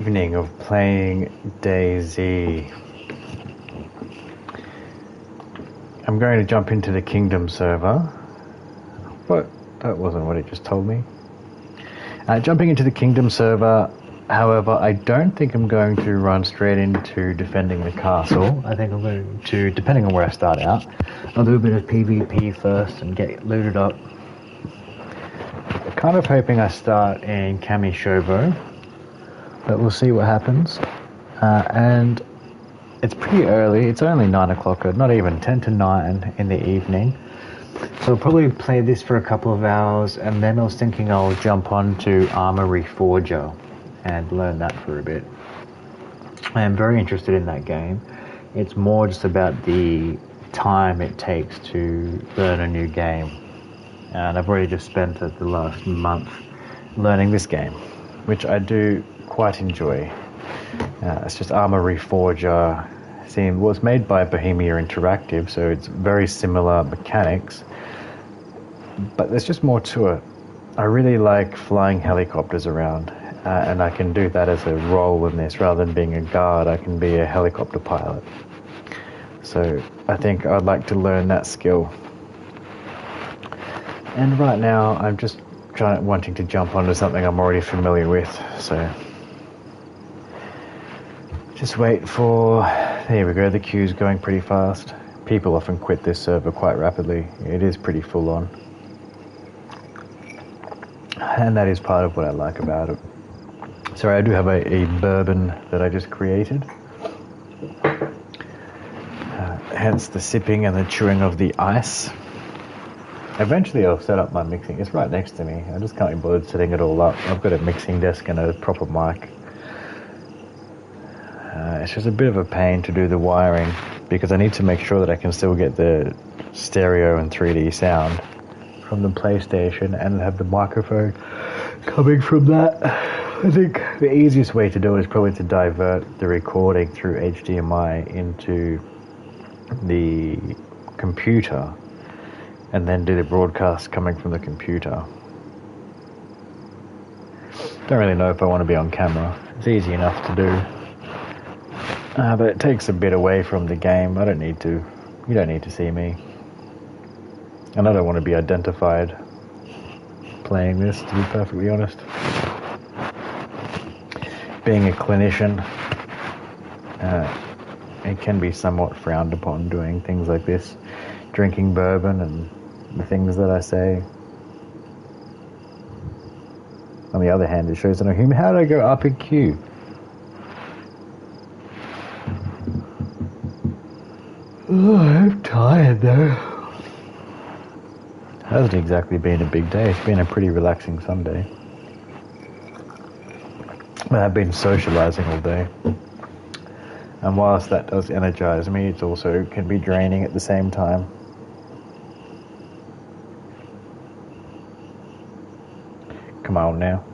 Evening of playing DayZ. I'm going to jump into the Kingdom server. What? That wasn't what it just told me. Jumping into the Kingdom server, however, I don't think I'm going to run straight into defending the castle. I think I'm going to, depending on where I start out, I'll do a bit of PvP first and get looted up. Kind of hoping I start in Kamishobo, but we'll see what happens. And it's pretty early. It's only 9 o'clock, not even 10 to 9 in the evening. So I'll probably play this for a couple of hours, and then I was thinking I'll jump on to Armory Forger and learn that for a bit. I am very interested in that game. It's more just about the time it takes to learn a new game. And I've already just spent the last month learning this game, which I do quite enjoy. It's just Armory Forger. It was made by Bohemia Interactive, so it's very similar mechanics, but there's just more to it. I really like flying helicopters around, and I can do that as a role in this. Rather than being a guard, I can be a helicopter pilot. So I think I'd like to learn that skill. And right now I'm just wanting to jump onto something I'm already familiar with, so just wait for... There we go, the queue's going pretty fast. People often quit this server quite rapidly. It is pretty full on. And that is part of what I like about it. Sorry, I do have a bourbon that I just created. Hence the sipping and the chewing of the ice. Eventually I'll set up my mixing. It's right next to me. I just can't be bothered setting it all up. I've got a mixing desk and a proper mic. It's just a bit of a pain to do the wiring because I need to make sure that I can still get the stereo and 3D sound from the PlayStation and have the microphone coming from that. I think the easiest way to do it is probably to divert the recording through HDMI into the computer and then do the broadcast coming from the computer. Don't really know if I want to be on camera. It's easy enough to do. But it takes a bit away from the game. I don't need to. You don't need to see me. And I don't want to be identified playing this, to be perfectly honest. Being a clinician, it can be somewhat frowned upon doing things like this. Drinking bourbon and the things that I say. On the other hand, it shows that I'm human. How do I go up in queue? Oh, I'm tired though. It hasn't exactly been a big day. It's been a pretty relaxing Sunday. But I've been socializing all day. And whilst that does energize me, it also can be draining at the same time. Come on now.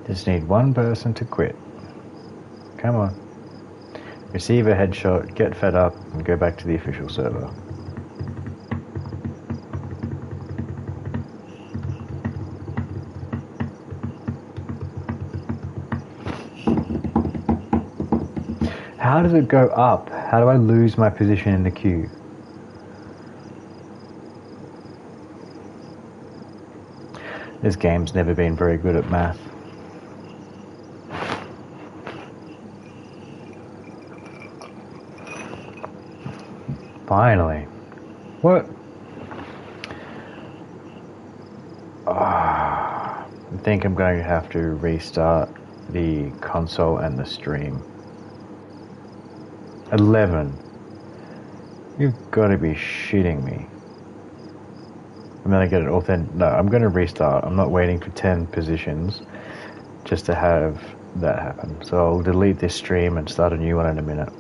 Just need one person to quit. Come on. Receive a headshot, get fed up, and go back to the official server. How does it go up? How do I lose my position in the queue? This game's never been very good at math. Finally. What? I think I'm going to have to restart the console and the stream. 11. You've got to be shitting me. And then I get it authentic. No, I'm going to restart. I'm not waiting for 10 positions just to have that happen. So I'll delete this stream and start a new one in a minute.